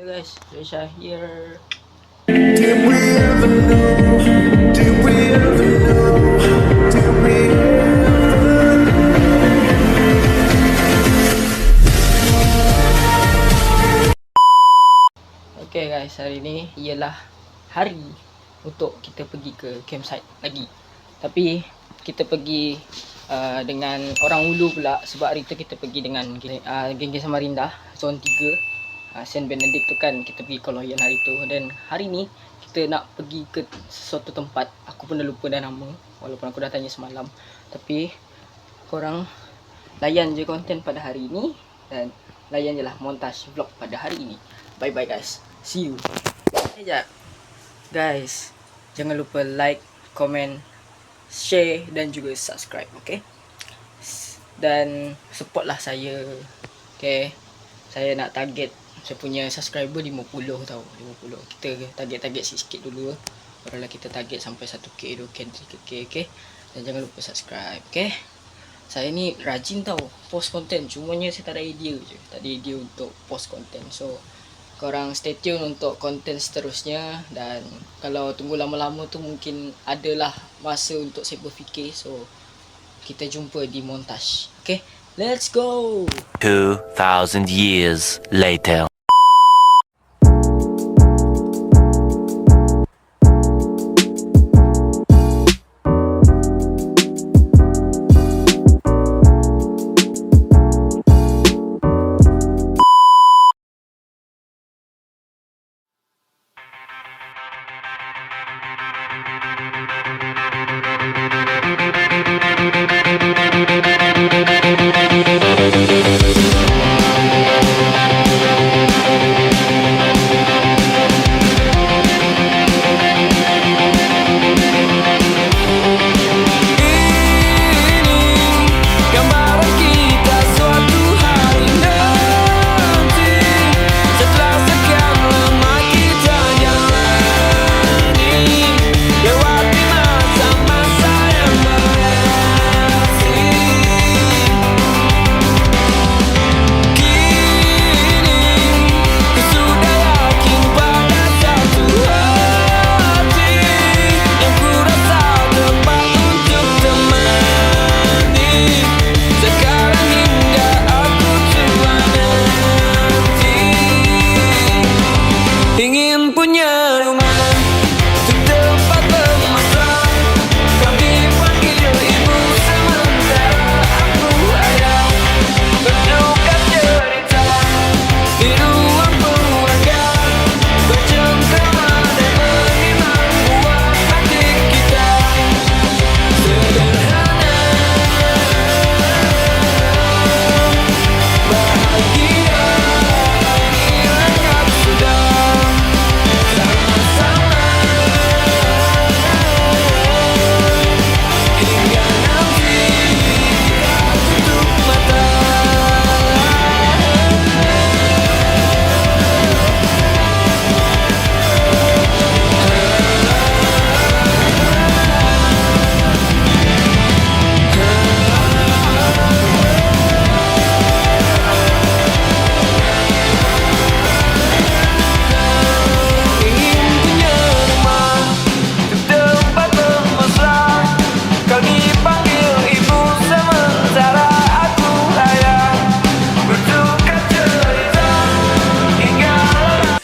Hey guys, Resha here. Did we ever know? Did we ever know? Did we ever know? Okay guys, hari ni ialah hari untuk kita pergi ke campsite lagi. Tapi kita pergi dengan orang Ulu pula, sebab hari tu kita pergi dengan geng Samarinda Zon 3, Saint Benedict tu kan. Kita pergi Koloyan hari tu. Dan hari ni kita nak pergi ke sesuatu tempat. Aku pun dah lupa dah nama, walaupun aku dah tanya semalam. Tapi korang layan je konten pada hari ni, dan layan je lah montage vlog pada hari ini. Bye bye guys, see you. Sekejap guys, jangan lupa like, komen, share dan juga subscribe, okay? Dan support lah saya, okay? Saya nak target, saya punya subscriber 50 tau, 50. Kita target sikit dulu, barulah kita target sampai 1k, 2k, 3k, okay? Dan jangan lupa subscribe, okay? Saya ni rajin tau post konten, cumanya saya tak ada idea je, tak ada idea untuk post konten. So korang stay tune untuk konten seterusnya. Dan kalau tunggu lama-lama tu mungkin adalah masa untuk saya berfikir. So kita jumpa di montage, okay? Let's go. 2,000 years later.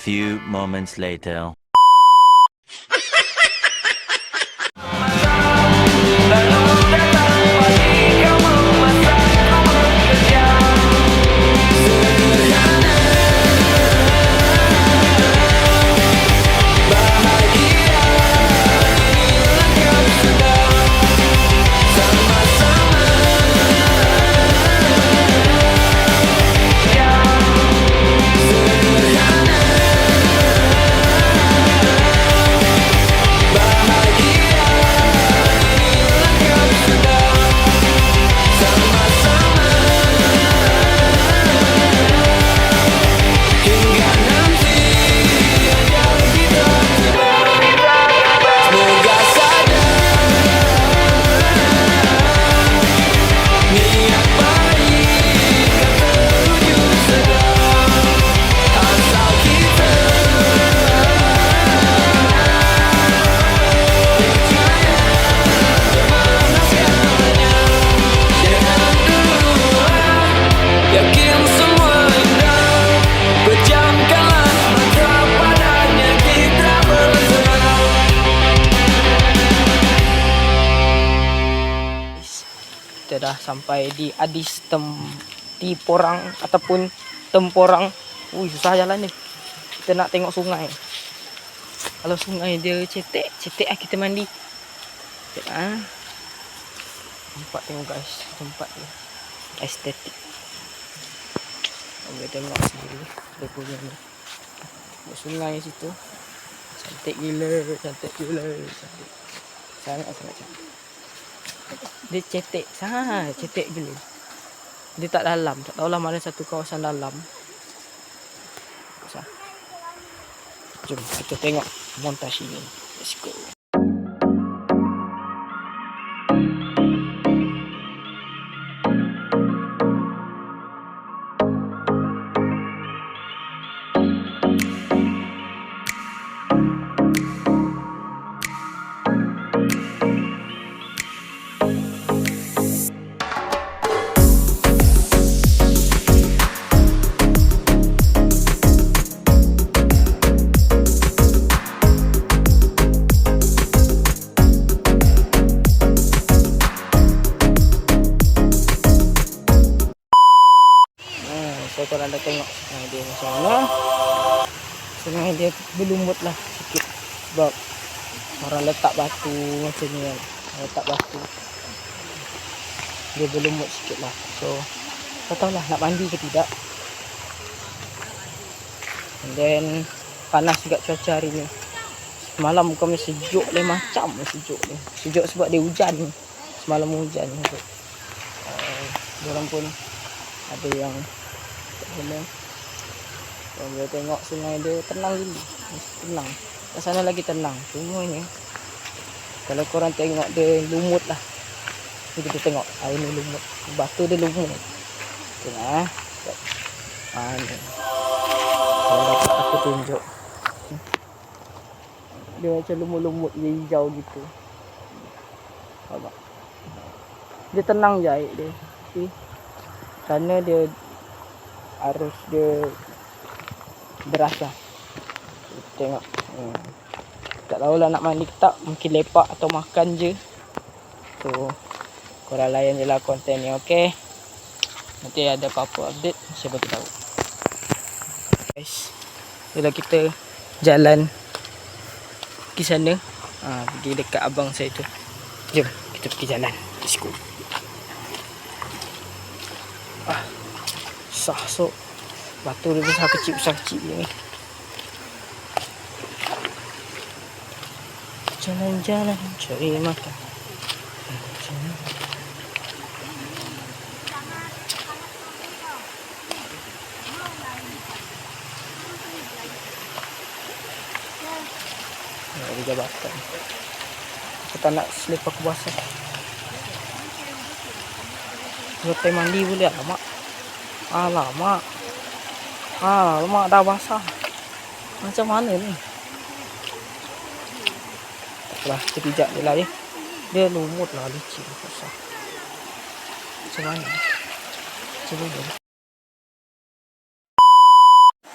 Few moments later. kita dah sampai di Adis Tiporang ataupun Temporang. Susah jalan ni. Kita nak tengok sungai. Kalau sungai dia cetek lah kita mandi. Nampak tengok guys, tempat dia estetik. Boleh tengok sendiri dia punya ni. Sungai situ. Cantik gila. Sangat cantik. Dia cetek gila. Dia tak dalam. Tak tahulah mana satu kawasan dalam. Jom kita tengok montaj ini. Let's go. So korang dah tengok sungai dia macam mana. Sungai dia berlumut lah sikit. Sebab orang letak batu macam ni kan. Letak batu dia berlumut sikit lah. So tak tahulah nak mandi ke tidak. And then panas juga cuaca hari ni. Semalam bukan sejuk lah, macam sejuk ni. Sejuk sebab dia hujan. Semalam hujan. Diorang pun ada yang boleh. Korang boleh tengok sungai dia tenang dulu. Tenang. Kat sana lagi tenang. Semuanya. Kalau korang tengok dia lumut lah. Ni kita tengok air ni lumut. Batu dia lumut. Tengok mana. Kalau dapat aku tunjuk. Dia macam lumut-lumut dia hijau gitu. Nampak? Dia tenang je air dia. Okay. Sana dia arus dia deras lah. Tengok. Tak tahulah nak mandi tak. Mungkin lepak atau makan je. So korang layan je lah konten ni. Okay. Nanti ada apa-apa update saya bagi tahu. Guys, bila kita jalan pergi sana, pergi dekat abang saya tu. Jom kita pergi jalan. Let's go. Susah so batu dia besar kecil ni. Jalan-jalan cari makan. Ada jabatan. Kita nak slip aku basah. Hotel mandi boleh alamak. Alamak dah basah. Macam mana ni? Taklah, kita pijak je lah dia. Dia lumut lah, licin, susah. Macam mana? Cuba dulu.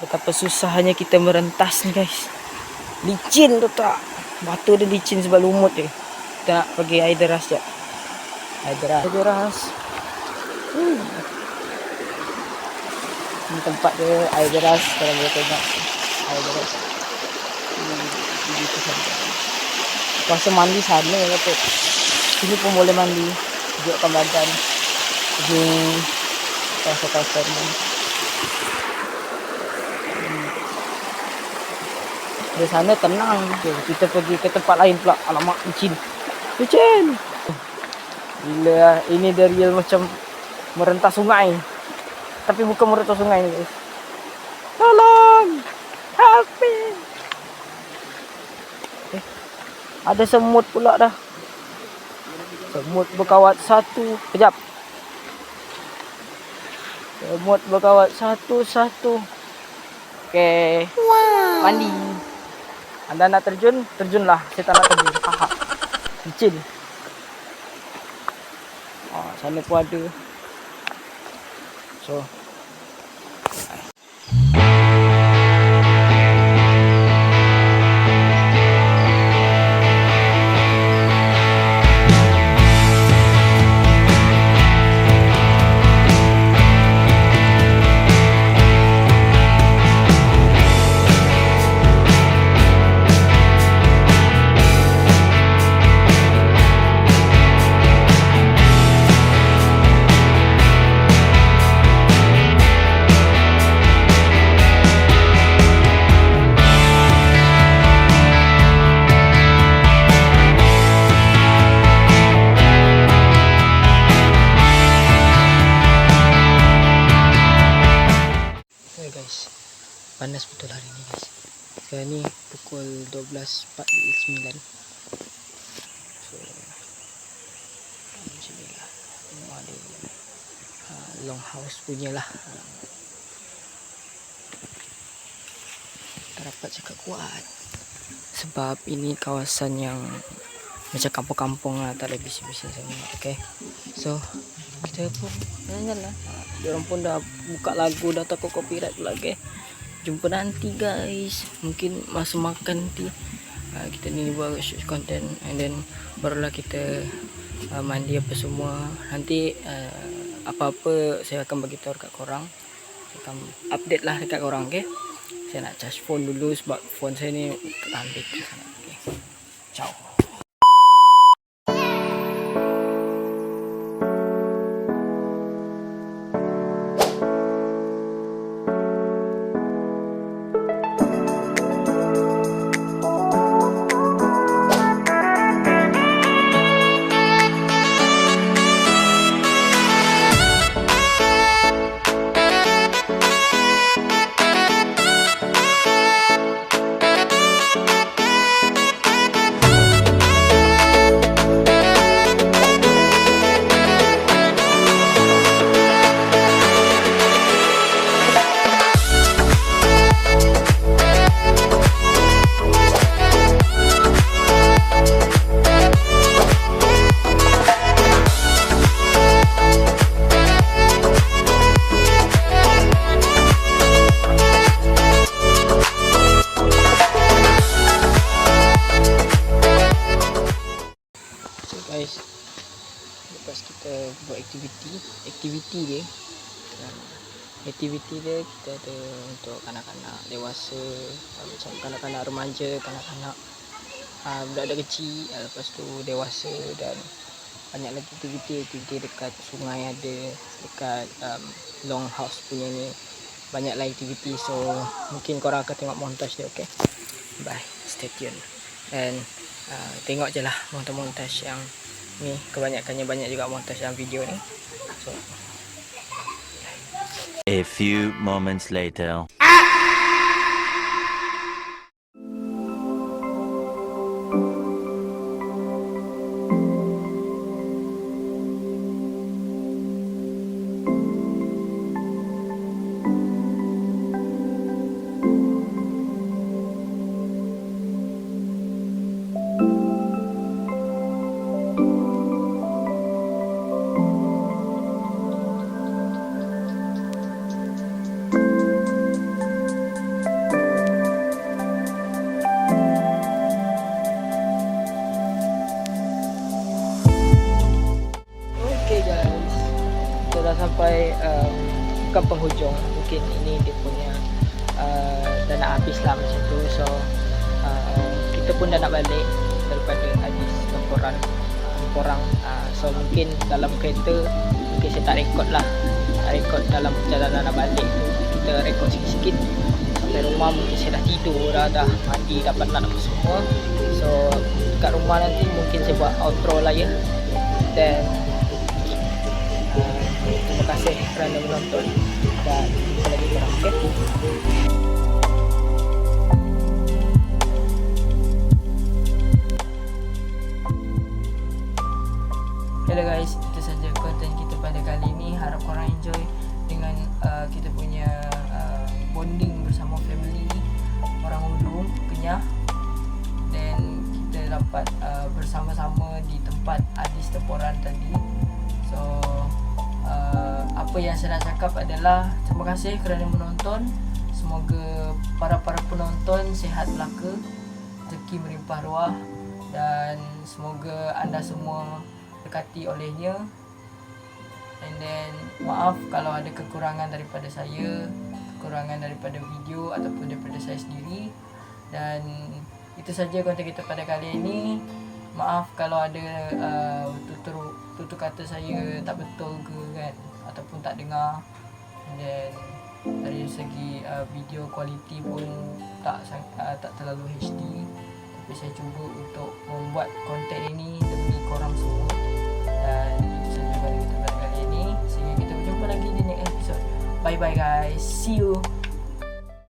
Betapa susahnya kita merentas ni guys. Licin tu tak? Batu dia licin sebab lumut dia. Kita nak pergi air deras je. Air deras. Ini tempat dia air deras. Kalau boleh tengok air deras. Begitu saja. Kuasa mandi sana kata. Sini pun boleh mandi. Sejukkan badan. Pergi kawasan-kawasan ni. Di sana tenang. Kita pergi ke tempat lain pula. Alamak, licin. Gila, ini dia real macam merentas sungai. Tapi bukan merentas sungai ni guys. Tolong! Help me! Ada semut pula dah. Semut berkawat satu. Kejap. Semut berkawat satu-satu. Okay. Wow. Mandi. Anda nak terjun? Terjunlah. Saya tak nak terjun. Haha. Licin. Sana pun ada. So. panas betul hari ni guys. Sekarang ni pukul 12.49. So macam ni lah rumah dia, longhouse punya lah. Tak dapat cakap kuat sebab ini kawasan yang macam kampung-kampung lah, tak ada bising-bising sangat. Okay, so kita pun jangan lah. Diorang pun dah buka lagu, dah takut copyright pula. Okay, jumpa nanti guys, mungkin masa makan nanti. Kita ni buat shoot content and then barulah kita mandi apa semua. Nanti apa-apa saya akan bagi tahu dekat korang, saya akan update lah dekat korang. Okay, saya nak charge phone dulu sebab phone saya ni tak tahan bateri sangat. Okay, ciao. Guys, lepas kita buat aktiviti dia, kita ada untuk kanak-kanak dewasa, macam kanak-kanak remaja, kanak-kanak budak-budak kecil, lepas tu dewasa, dan banyak lagi aktiviti dekat sungai ada, dekat longhouse punya ni banyaklah aktiviti. So mungkin korang akan tengok montage dia. Okay, bye, stay tune dan tengok je lah montage yang ni, kebanyakannya banyak juga montage dalam video ni. So A few moments later. sampai bukan penghujung, mungkin ini dia punya dah nak habis lah macam tu. So kita pun dah nak balik daripada hadis laporan korang. So mungkin dalam kereta mungkin saya tak rekod lah, rekod dalam perjalanan nak balik tu kita rekod sikit-sikit. Sampai rumah mungkin saya dah tidur, dah mandi, dah penat apa semua. So dekat rumah nanti mungkin saya buat outro lah ya. Dan terima kasih kerana menonton dan jumpa lagi korang, okay? Hello guys, itu saja konten kita pada kali ini. Harap korang enjoy dengan kita punya bonding bersama family orang Ulu, Kenyah. Dan kita dapat bersama-sama di tempat hadis laporan tadi. So apa yang saya nak cakap adalah terima kasih kerana menonton. Semoga para penonton sihat belaka, rezeki melimpah ruah, dan semoga anda semua dekati olehnya. And then maaf kalau ada kekurangan daripada saya, kekurangan daripada video ataupun daripada saya sendiri. Dan itu saja konten kita pada kali ini. Maaf kalau ada tutur kata saya tak betul ke kan, ataupun tak dengar. And then dari segi video quality pun tak terlalu HD. Tapi saya cuba untuk membuat konten ini demi korang semua. Dan itu saja pada kita pada kali ini. Sehingga kita berjumpa lagi di next episode. Bye bye guys. See you.